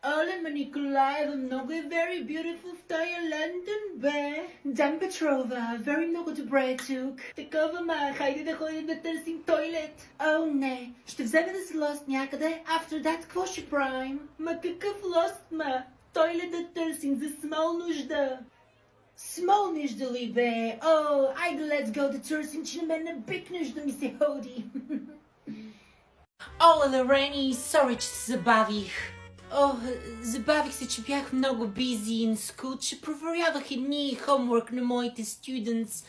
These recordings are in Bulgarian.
Оле, Николаева, много е very beautiful в тая Лондон, бе. Дан Петрова, very много добре е тук. Такова, хайде да ходим да търсим тойлет. О, не, ще вземе да се лост някъде, after that, какво ще правим? Какъв лост, Тойлет да търсим за смол нужда. Смол нужда ли, бе? О, айде, let's go да търсим, че на мен на бик нужда ми се ходи. Ола, Лорени, sorry, че се забавих. Забавих се, че бях много busy in school, че проверявах едни homework на моите students,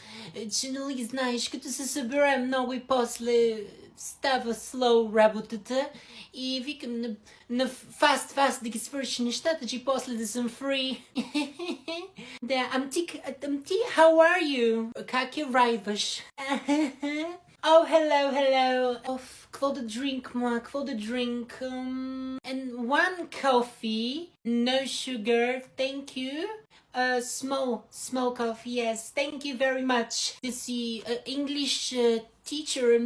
че нали знаеш, като се събере много и после става slow работата и викам на fast да ги свърши нещата, че после да съм free. Да, Амти, how are you? Как я райваш? Oh, hello. Какво да drink, какво да drink? And one coffee, no sugar, thank you. Small coffee, yes, thank you very much. Да си English teacher е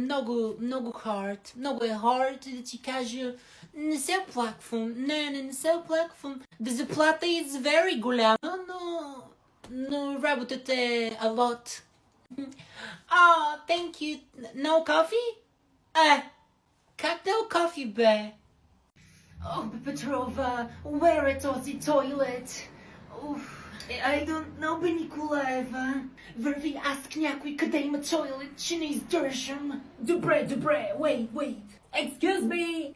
много hard. Много е hard да ти кажа, не се оплаквам. Не се оплаквам. Да заплата е very голяма, но работата е a lot. Oh, thank you. No coffee? Как no coffee, бе? Петрова, where е този тойлет? I don't know, бе, Николаева. Върви, аз к някой къде има тойлет, че не издържам. Добре, wait. Excuse me.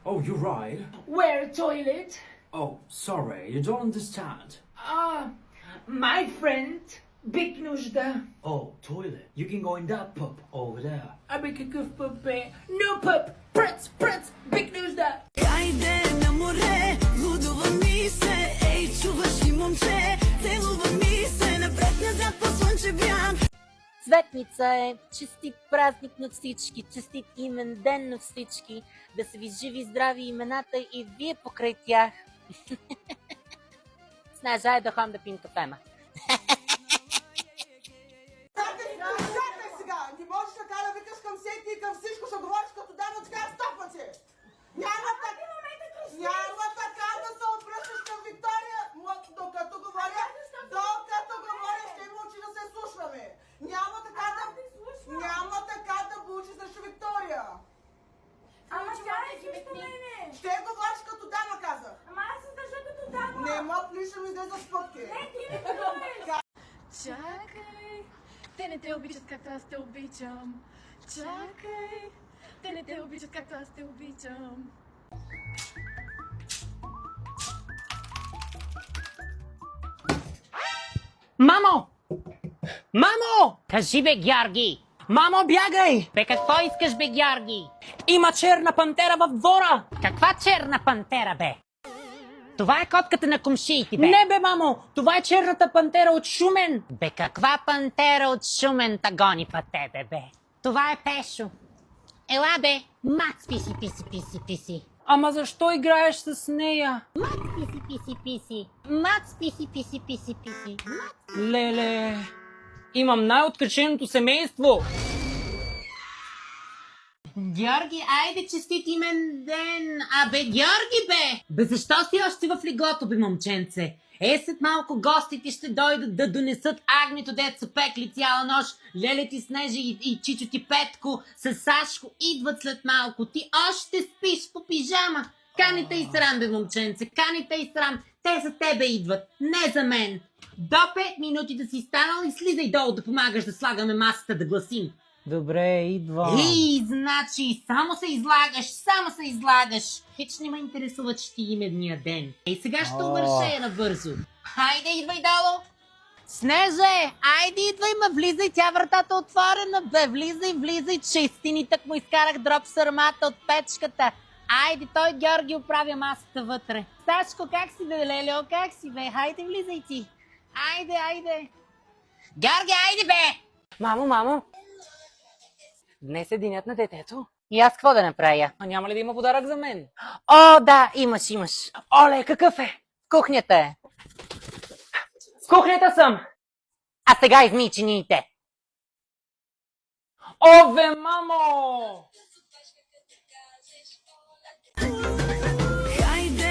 Oh, you're right. Where toilet? Oh, sorry, you don't understand. My friend, big нужда. Oh, toilet. You can go in that pub over there. Абе, какъв пъп, бе? No pub! Пръц! Big нужда! Хайде на море, лудува ми се, ей, чуваш ли, момче, целува ми се, напред-назад по слънче бяг. Светница е, честит празник на всички, честит имен ден на всички, да са ви живи, здрави имената и вие покрай тях. Знаеш, ай да ходим да пим кафема. Чакай сега! Не можеш така да викаш към всеки и към всичко, ще говориш като дама, така стопа се! Няма така да се обръщаш към Виктория, докато говоря, ще има учи да се слушваме! Няма така да получиш срещу Виктория! Ама тя не слуша мене! Ще говориш като дама, казах! Ама аз се държа като дама! Не ма плишам и излезе с пътки! Не, ти ми говориш! Чакай, те не те обичат както аз те обичам. Чакай, те не те обичат както аз те обичам. Мамо! Кажи, бе, Георги! Мамо, бягай! Бе, какво искаш, бе, Георги? Има черна пантера в двора! Каква черна пантера, бе? Това е котката на комшиите, бе. Не, бе, мамо! Това е черната пантера от Шумен! Бе, каква пантера от Шумен та гони па тебе, бе? Това е Пешо. Ела, бе, мац, писи. Ама защо играеш с нея? Мац, писи. Мац, писи. Леле, имам най-откаченото семейство! Георги, айде, честит имен ден! Абе, Георги, бе! Бе, защо си още в леглото, бе, момченце? След малко гостите ще дойдат да донесат агнето, дет са пекли цяла нощ. Леле ти Снежа и Чичо ти Петко с Сашко идват след малко. Ти още спиш по пижама. Каните и срам, бе, момченце, каните и срам. Те за тебе идват, не за мен. До 5 минути да си станал и слизай долу да помагаш да слагаме масата да гласим. Добре, идвам. Значи, само се излагаш. Хич не ме интересува, че ти имедния ден. Сега ще увършея набързо. Хайде, идвай долу. Снеже, айде, идвай, влизай, тя вратата отворена, бе, влизай, чистини, так му изкарах дроп сърмата от печката. Айде, той Георги оправя масата вътре. Сашко, как си, бе, лелео, как си, бе? Хайде, влизай ти. Айде. Георги, айде, бе! Мамо! Днес е денят на детето. И аз какво да направя? А няма ли да има подарък за мен? О, да, имаш. Оле, какъв е? Кухнята е. В кухнята съм! А сега измий чиниите. Ове, мамо! Хайде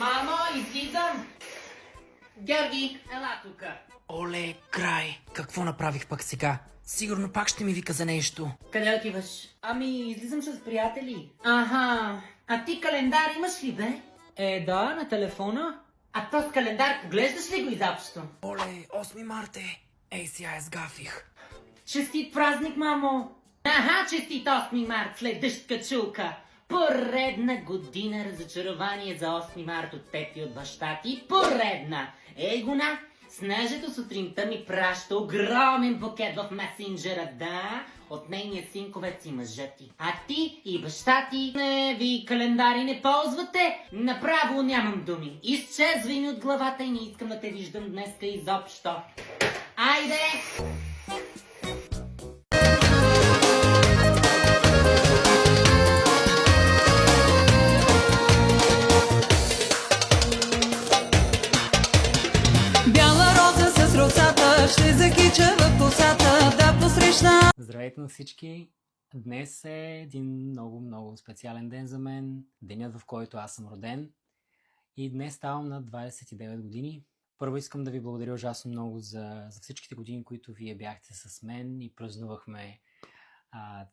Мамо, излизам! Георги, ела тука. Оле, край! Какво направих пък сега? Сигурно пак ще ми вика за нещо. Къде отиваш? Ами, излизам с приятели. Аха, а ти календар имаш ли, бе? Да, на телефона. А то с календар поглеждаш ли го изобщо? Оле, 8 март е. Ей, сега я сгафих. Честит празник, мамо! Аха, честит 8 март след дъжд качулка! Поредна година разочарование за 8 март от теб и от баща ти. Поредна! Ей гона! Снежето сутринта ми праща огромен букет в месенджера, да, от нейния синковец и мъжа ти. А ти и баща ти, не, ви календари не ползвате? Направо нямам думи. Изчезвай ми от главата и не искам да те виждам днеска изобщо. Айде! Бяла роза с росата ще закича в косата да посрещна. Здравейте на всички! Днес е един много специален ден за мен, денят в който аз съм роден. И днес ставам на 29 години. Първо искам да ви благодаря ужасно много за всичките години, които вие бяхте с мен и празнувахме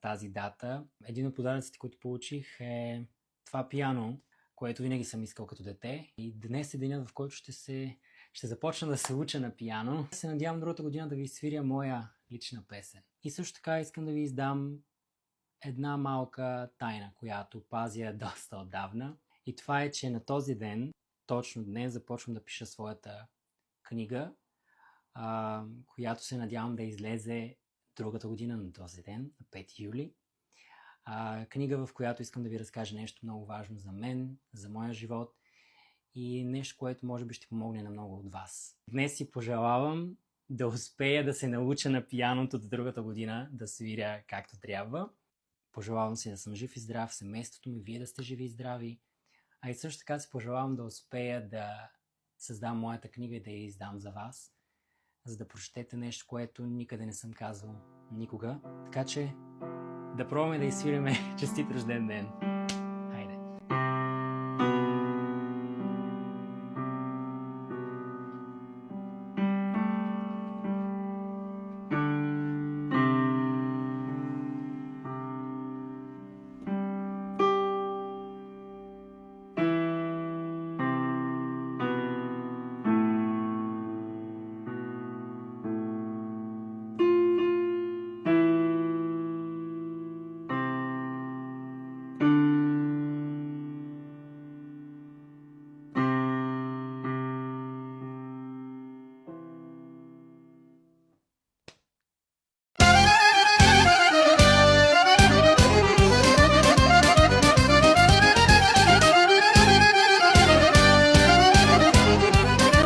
тази дата. Един от подаръците, които получих е това пиано, което винаги съм искал като дете. И днес е денят, в който ще започна да се уча на пиано. Се надявам другата година да ви свиря моя лична песен. И също така искам да ви издам една малка тайна, която пазя доста отдавна. И това е, че на този ден, точно днес, започвам да пиша своята книга, която се надявам да излезе другата година на този ден, на 5 юли. Книга, в която искам да ви разкажа нещо много важно за мен, за моя живот и нещо, което може би ще помогне на много от вас. Днес си пожелавам да успея да се науча на пианото до другата година, да свиря както трябва. Пожелавам си да съм жив и здрав, семейството ми, вие да сте живи и здрави. А и също така си пожелавам да успея да създам моята книга и да я издам за вас, за да прочетете нещо, което никъде не съм казвал никога. Така че да пробваме да изсвириме честит рожден ден. Хайде!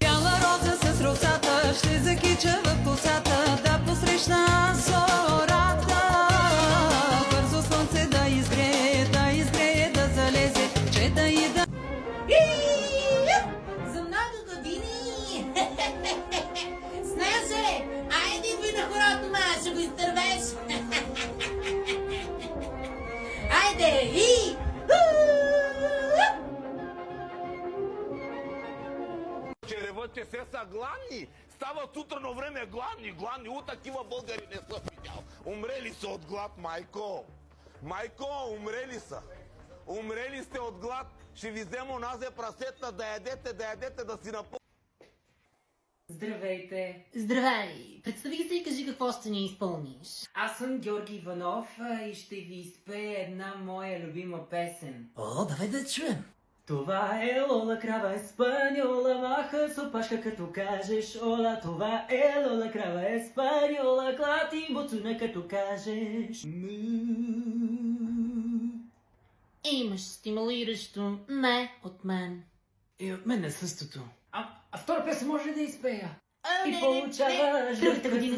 Бяла роза с росата ще закича в косата да посрещна зората. Бързо слънце да изгрее, да залезе, че да и да... За много години! Снеже! Айде ви на хорото, ма, ще го изтървеш! Айде! И! Черевът се са гладни. Стават утрено време гладни. У такива българи не съм видял. Умрели са от глад, майко. Майко, умрели са. Умрели сте от глад. Ще ви взема оназе прасетна да ядете, да си напълните. Здравейте! Здравей! Представи се и кажи какво ще ни изпълниш. Аз съм Георги Иванов и ще ви изпея една моя любима песен. О, давай да чуем! Това е Лола крава еспаньола, маха с опашка като кажеш ола. Това е Лола крава еспаньола, клати буцуна като кажеш му. Имаш стимулиращо не от мен. И от мен е същото. А втора песен може ли да изпея? Не, И не, получаваш не.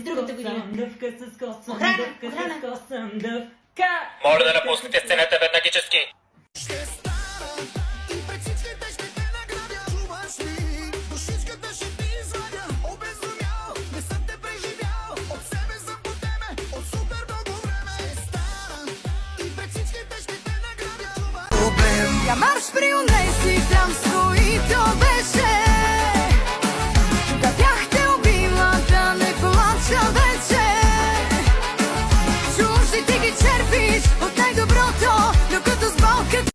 Другата година. Дъвка с косъм, Охрана, дъвка охрана. с косъм, дъвка. Моля да напуснете сцената веднагически! Ще стара и пред всичките ще те наградя. Чуваш ли? Душичката ще ти извадя. Обезумял, не съм те преживял. От себе съм по тебе, от супер много време. Ще стара и пред всичките ще те наградя. Чуваш Я марш при унеси там своите обе